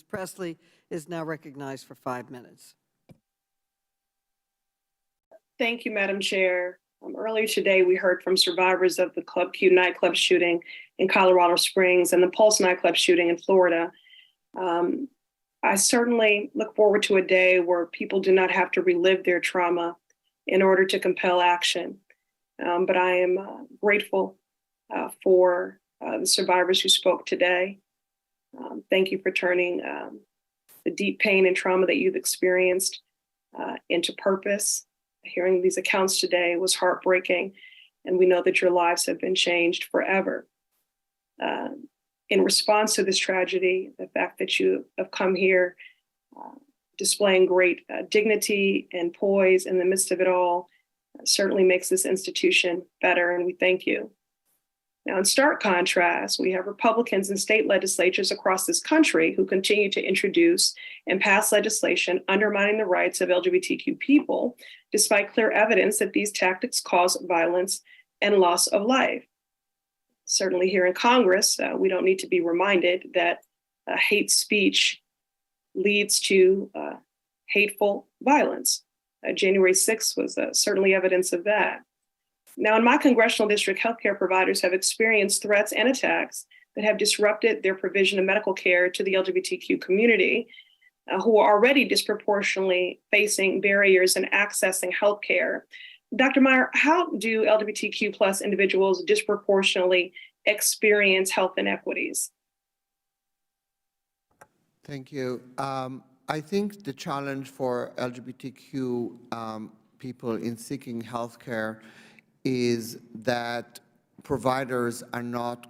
Pressley is now recognized for 5 minutes. Thank you, Madam Chair. Earlier today, we heard from survivors of the Club Q nightclub shooting in Colorado Springs and the Pulse nightclub shooting in Florida. I certainly look forward to a day where people do not have to relive their trauma in order to compel action. But I am grateful for the survivors who spoke today. Thank you for turning the deep pain and trauma that you've experienced into purpose. Hearing these accounts today was heartbreaking, and we know that your lives have been changed forever. In response to this tragedy, the fact that you have come here displaying great dignity and poise in the midst of it all certainly makes this institution better, and we thank you. Now, in stark contrast, we have Republicans in state legislatures across this country who continue to introduce and pass legislation undermining the rights of LGBTQ people, despite clear evidence that these tactics cause violence and loss of life. Certainly here in Congress, we don't need to be reminded that hate speech leads to hateful violence. January 6th was certainly evidence of that. Now, in my congressional district, healthcare providers have experienced threats and attacks that have disrupted their provision of medical care to the LGBTQ community, who are already disproportionately facing barriers in accessing healthcare. Dr. Meyer, how do LGBTQ plus individuals disproportionately experience health inequities? Thank you. I think the challenge for LGBTQ people in seeking healthcare is that providers are not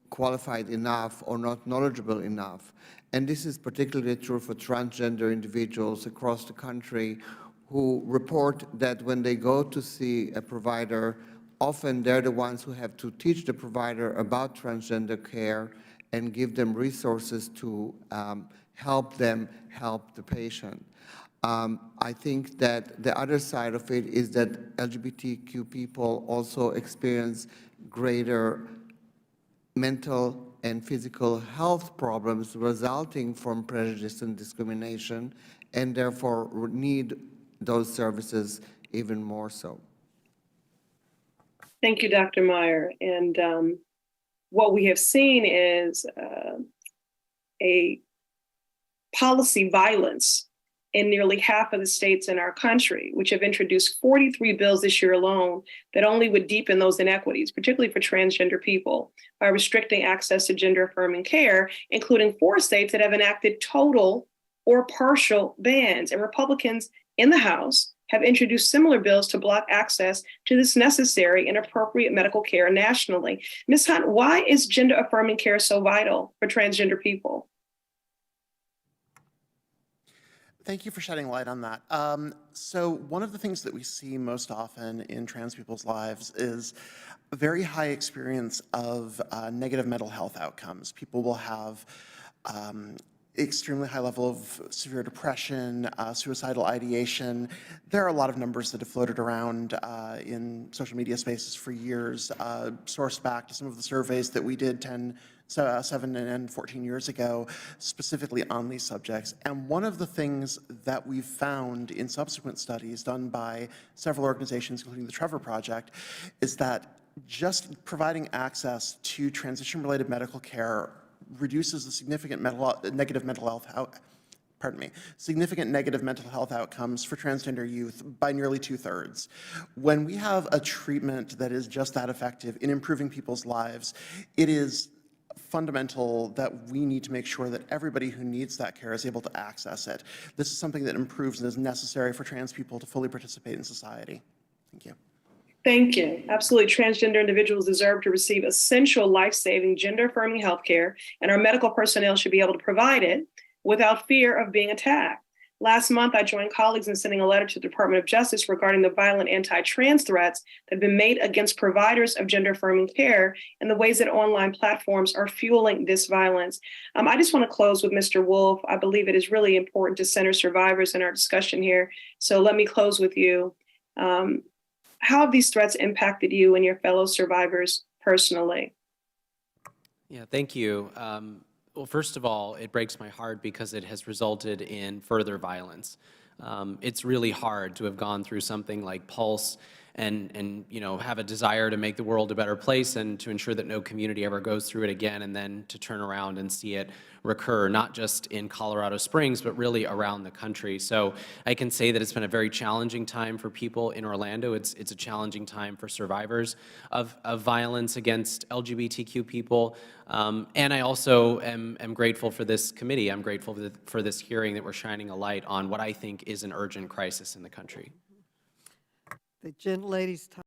qualified enough or not knowledgeable enough. And this is particularly true for transgender individuals across the country who report that when they go to see a provider, often they're the ones who have to teach the provider about transgender care and give them resources to help them help the patient. I think that the other side of it is that LGBTQ people also experience greater mental and physical health problems resulting from prejudice and discrimination, and therefore need those services even more so. Thank you, Dr. Meyer. And what we have seen is a policy violence in nearly half of the states in our country, which have introduced 43 bills this year alone that only would deepen those inequities, particularly for transgender people, by restricting access to gender-affirming care, including 4 states that have enacted total or partial bans. And Republicans in the House have introduced similar bills to block access to this necessary and appropriate medical care nationally. Ms. Hunt, why is gender-affirming care so vital for transgender people? Thank you for shedding light on that. So one of the things that we see most often in trans people's lives is a very high experience of negative mental health outcomes. People will have extremely high level of severe depression, suicidal ideation. There are a lot of numbers that have floated around in social media spaces for years, sourced back to some of the surveys that we did 7 and 14 years ago, specifically on these subjects. And one of the things that we've found in subsequent studies done by several organizations, including the Trevor Project, is that just providing access to transition-related medical care reduces the significant negative mental health outcomes for transgender youth by nearly 2/3. When we have a treatment that is just that effective in improving people's lives, it is fundamental that we need to make sure that everybody who needs that care is able to access it. This is something that improves and is necessary for trans people to fully participate in society. Thank you. Thank you. Absolutely. Transgender individuals deserve to receive essential life-saving gender-affirming health care, and our medical personnel should be able to provide it without fear of being attacked. Last month, I joined colleagues in sending a letter to the Department of Justice regarding the violent anti-trans threats that have been made against providers of gender-affirming care and the ways that online platforms are fueling this violence. I just want to close with Mr. Wolf. I believe it is really important to center survivors in our discussion here. So let me close with you. How have these threats impacted you and your fellow survivors personally? Yeah, thank you. Well, first of all, it breaks my heart because it has resulted in further violence. It's really hard to have gone through something like Pulse and have a desire to make the world a better place and to ensure that no community ever goes through it again, and then to turn around and see it recur, not just in Colorado Springs, but really around the country. So I can say that it's been a very challenging time for people in Orlando. It's a challenging time for survivors of violence against LGBTQ people. And I also am grateful for this committee. I'm grateful for this hearing that we're shining a light on what I think is an urgent crisis in the country. The gentlelady's time.